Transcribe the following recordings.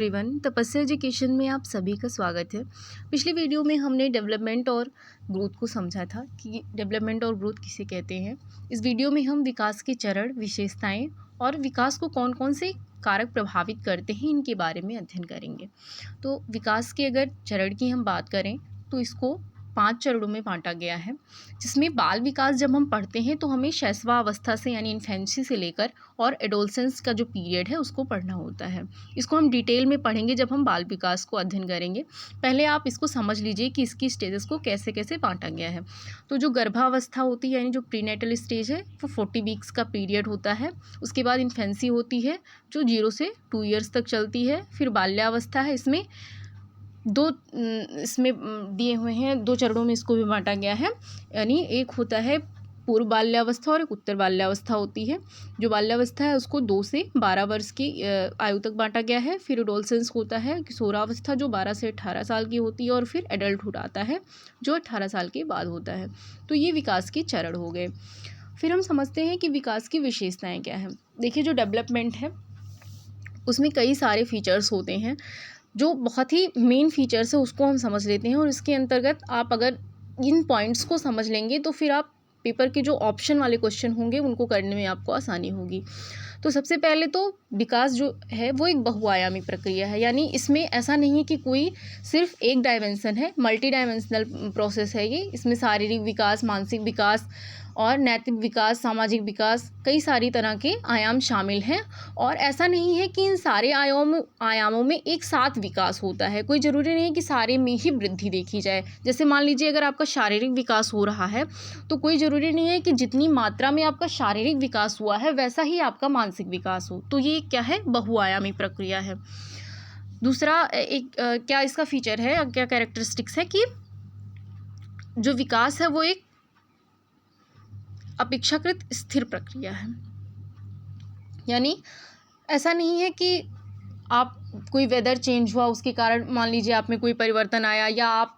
Everyone, तपस्या education में आप सभी का स्वागत है। पिछली वीडियो में हमने डेवलपमेंट और ग्रोथ को समझा था कि डेवलपमेंट और ग्रोथ किसे कहते हैं। इस वीडियो में हम विकास के चरण, विशेषताएं और विकास को कौन कौन से कारक प्रभावित करते हैं इनके बारे में अध्ययन करेंगे। तो विकास के अगर चरण की हम बात करें तो इसको 5 चरणों में बांटा गया है, जिसमें बाल विकास जब हम पढ़ते हैं तो हमें शैशवावस्था से यानी इन्फेंसी से लेकर और एडोलसेंस का जो पीरियड है उसको पढ़ना होता है। इसको हम डिटेल में पढ़ेंगे जब हम बाल विकास को अध्ययन करेंगे। पहले आप इसको समझ लीजिए कि इसकी स्टेजेस को कैसे कैसे बांटा गया है। तो जो गर्भावस्था होती है यानी जो प्रीनेटल स्टेज है वो 40 वीक्स का पीरियड होता है। उसके बाद इन्फेंसी होती है जो 0 से 2 ईयर्स तक चलती है। फिर बाल्यावस्था है, इसमें दिए हुए हैं 2 चरणों में इसको भी बांटा गया है। यानी एक होता है पूर्व बाल्यावस्था और एक उत्तर बाल्यावस्था होती है। जो बाल्यावस्था है उसको 2 से 12 वर्ष की आयु तक बांटा गया है। फिर एडोलसेंस होता है किशोरावस्था जो 12 से 18 साल की होती है, और फिर एडल्टहुड आता है जो 18 साल के बाद होता है। तो ये विकास के चरण हो गए। फिर हम समझते हैं कि विकास की विशेषताएं क्या हैं। देखिए, जो डेवलपमेंट है उसमें कई सारे फीचर्स होते हैं। जो बहुत ही मेन फीचर्स है उसको हम समझ लेते हैं, और इसके अंतर्गत आप अगर इन पॉइंट्स को समझ लेंगे तो फिर आप पेपर के जो ऑप्शन वाले क्वेश्चन होंगे उनको करने में आपको आसानी होगी। तो सबसे पहले तो विकास जो है वो एक बहुआयामी प्रक्रिया है, यानी इसमें ऐसा नहीं है कि कोई सिर्फ एक डायमेंशन है, मल्टी डायमेंशनल प्रोसेस है ये। इसमें शारीरिक विकास, मानसिक विकास और नैतिक विकास, सामाजिक विकास, कई सारी तरह के आयाम शामिल हैं। और ऐसा नहीं है कि इन सारे आयामों में एक साथ विकास होता है। कोई ज़रूरी नहीं है कि सारे में ही वृद्धि देखी जाए। जैसे मान लीजिए अगर आपका शारीरिक विकास हो रहा है तो कोई ज़रूरी नहीं है कि जितनी मात्रा में आपका शारीरिक विकास हुआ है वैसा ही आपका मानसिक विकास हो। तो ये क्या है? बहुआयामी प्रक्रिया है। दूसरा क्या इसका फीचर है, क्या कैरेक्टरिस्टिक्स है कि जो विकास है वो एक अपेक्षाकृत स्थिर प्रक्रिया है। यानी ऐसा नहीं है कि आप कोई वेदर चेंज हुआ उसके कारण मान लीजिए आप में कोई परिवर्तन आया, या आप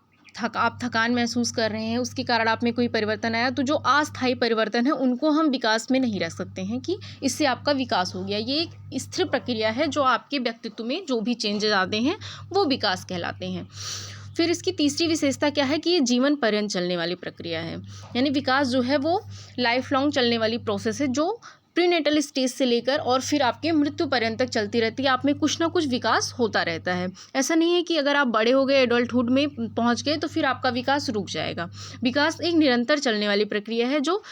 थकान महसूस कर रहे हैं उसके कारण आप में कोई परिवर्तन आया, तो जो अस्थायी परिवर्तन है उनको हम विकास में नहीं रख सकते हैं कि इससे आपका विकास हो गया। ये एक स्थिर प्रक्रिया है। जो आपके व्यक्तित्व में जो भी चेंजेस आते हैं वो विकास कहलाते हैं। फिर इसकी तीसरी विशेषता क्या है कि ये जीवन पर्यंत चलने वाली प्रक्रिया है। यानी विकास जो है वो लाइफ लॉन्ग चलने वाली प्रोसेस है, जो प्रीनेटल स्टेज से लेकर और फिर आपके मृत्यु पर्यंत तक चलती रहती है। आप में कुछ ना कुछ विकास होता रहता है। ऐसा नहीं है कि अगर आप बड़े हो गए, एडल्टहुड में पहुंच गए तो फिर आपका विकास रुक जाएगा। विकास एक निरंतर चलने वाली प्रक्रिया है जो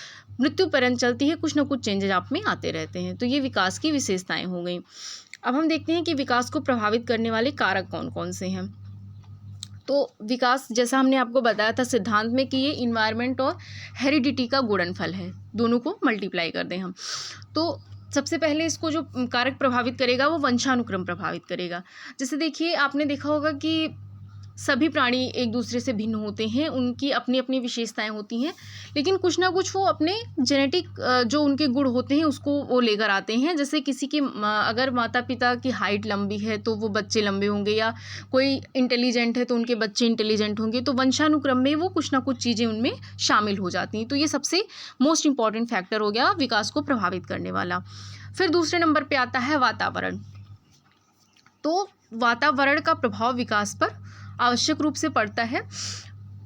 मृत्यु पर्यंत चलती है। कुछ ना कुछ चेंजेस आप में आते रहते हैं। तो ये विकास की विशेषताएं हो गई। अब हम देखते हैं कि विकास को प्रभावित करने वाले कारक कौन कौन से हैं। तो विकास, जैसा हमने आपको बताया था सिद्धांत में, कि ये इन्वायरमेंट और हेरिडिटी का गुणनफल है। दोनों को मल्टीप्लाई कर दें हम तो सबसे पहले इसको जो कारक प्रभावित करेगा वो वंशानुक्रम प्रभावित करेगा। जैसे देखिए, आपने देखा होगा कि सभी प्राणी एक दूसरे से भिन्न होते हैं, उनकी अपनी अपनी विशेषताएं होती हैं, लेकिन कुछ ना कुछ वो अपने जेनेटिक जो उनके गुण होते हैं उसको वो लेकर आते हैं। जैसे किसी के अगर माता पिता की हाइट लंबी है तो वो बच्चे लंबे होंगे, या कोई इंटेलिजेंट है तो उनके बच्चे इंटेलिजेंट होंगे। तो वंशानुक्रम में वो कुछ ना कुछ चीज़ें उनमें शामिल हो जाती हैं। तो ये सबसे मोस्ट इम्पॉर्टेंट फैक्टर हो गया विकास को प्रभावित करने वाला। फिर दूसरे नंबर पर आता है वातावरण। तो वातावरण का प्रभाव विकास पर आवश्यक रूप से पड़ता है।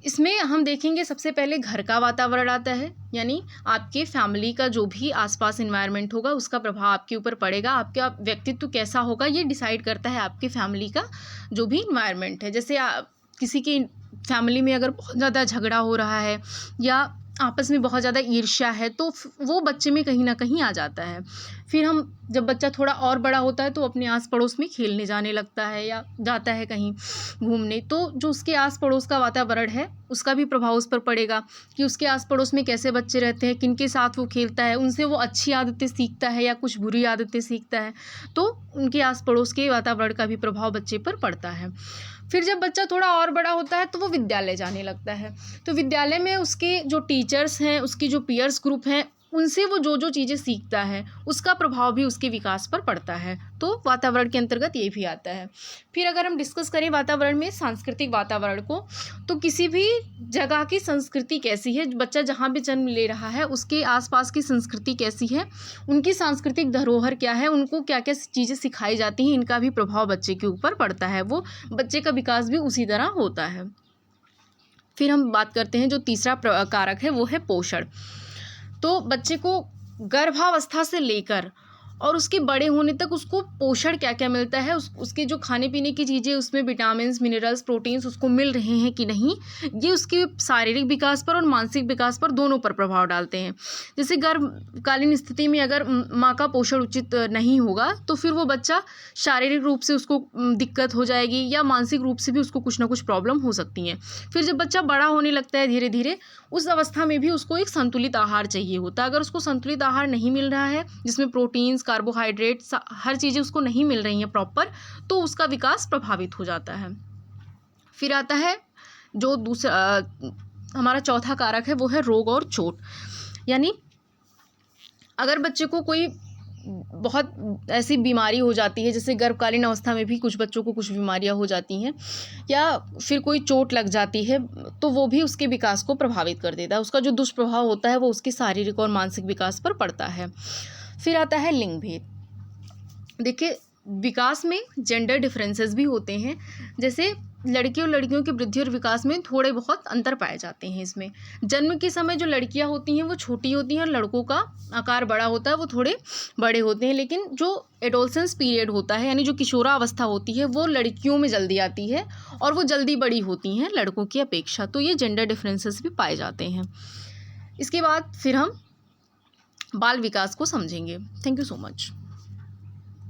इसमें हम देखेंगे सबसे पहले घर का वातावरण आता है, यानी आपके फैमिली का जो भी आसपास एनवायरनमेंट होगा उसका प्रभाव आपके ऊपर पड़ेगा। आपका व्यक्तित्व कैसा होगा ये डिसाइड करता है आपके फैमिली का जो भी एनवायरनमेंट है। जैसे किसी की फैमिली में अगर बहुत ज़्यादा झगड़ा हो रहा है या आपस में बहुत ज़्यादा ईर्ष्या है तो वो बच्चे में कहीं ना कहीं आ जाता है। फिर हम जब बच्चा थोड़ा और बड़ा होता है तो अपने आस पड़ोस में खेलने जाने लगता है या जाता है कहीं घूमने, तो जो उसके आस पड़ोस का वातावरण है उसका भी प्रभाव उस पर पड़ेगा कि उसके आस पड़ोस में कैसे बच्चे रहते हैं, किनके साथ वो खेलता है, उनसे वो अच्छी आदतें सीखता है या कुछ बुरी आदतें सीखता है। तो उनके आस पड़ोस के वातावरण का भी प्रभाव बच्चे पर पड़ता है। फिर जब बच्चा थोड़ा और बड़ा होता है तो वो विद्यालय जाने लगता है। तो विद्यालय में उसके जो टीचर्स हैं, उसकी जो पीयर्स ग्रुप हैं, उनसे वो जो जो चीज़ें सीखता है उसका प्रभाव भी उसके विकास पर पड़ता है। तो वातावरण के अंतर्गत ये भी आता है। फिर अगर हम डिस्कस करें वातावरण में सांस्कृतिक वातावरण को, तो किसी भी जगह की संस्कृति कैसी है, बच्चा जहाँ भी जन्म ले रहा है उसके आसपास की संस्कृति कैसी है, उनकी सांस्कृतिक धरोहर क्या है, उनको क्या क्या चीज़ें सिखाई जाती हैं, इनका भी प्रभाव बच्चे के ऊपर पड़ता है। वो बच्चे का विकास भी उसी तरह होता है। फिर हम बात करते हैं जो तीसरा कारक है वो है पोषण। तो बच्चे को गर्भावस्था से लेकर और उसके बड़े होने तक उसको पोषण क्या क्या मिलता है, उसके जो खाने पीने की चीज़ें उसमें विटामिन्स, मिनरल्स, प्रोटीन्स उसको मिल रहे हैं कि नहीं, ये उसके शारीरिक विकास पर और मानसिक विकास पर दोनों पर प्रभाव डालते हैं। जैसे गर्भकालीन स्थिति में अगर माँ का पोषण उचित नहीं होगा तो फिर वो बच्चा शारीरिक रूप से उसको दिक्कत हो जाएगी या मानसिक रूप से भी उसको कुछ ना कुछ प्रॉब्लम हो सकती हैं। फिर जब बच्चा बड़ा होने लगता है धीरे धीरे, उस अवस्था में भी उसको एक संतुलित आहार चाहिए होता है। अगर उसको संतुलित आहार नहीं मिल रहा है जिसमें प्रोटीन्स, कार्बोहाइड्रेट्स, हर चीज़ें उसको नहीं मिल रही हैं प्रॉपर, तो उसका विकास प्रभावित हो जाता है। फिर आता है जो दूसरा हमारा चौथा कारक है वो है रोग और चोट। यानी अगर बच्चे को कोई बहुत ऐसी बीमारी हो जाती है, जैसे गर्भकालीन अवस्था में भी कुछ बच्चों को कुछ बीमारियां हो जाती हैं, या फिर कोई चोट लग जाती है, तो वो भी उसके विकास को प्रभावित कर देता है। उसका जो दुष्प्रभाव होता है वो उसके शारीरिक और मानसिक विकास पर पड़ता है। फिर आता है लिंग भेद। देखिए, विकास में जेंडर डिफरेंसेस भी होते हैं। जैसे लड़के और लड़कियों की वृद्धि और विकास में थोड़े बहुत अंतर पाए जाते हैं। इसमें जन्म के समय जो लड़कियां होती हैं वो छोटी होती हैं और लड़कों का आकार बड़ा होता है, वो थोड़े बड़े होते हैं। लेकिन जो एडोलसेंस पीरियड होता है, यानी जो किशोरावस्था होती है, वो लड़कियों में जल्दी आती है और वो जल्दी बड़ी होती हैं लड़कों की अपेक्षा। तो ये जेंडर डिफरेंसेस भी पाए जाते हैं। इसके बाद फिर हम बाल विकास को समझेंगे। Thank you so much.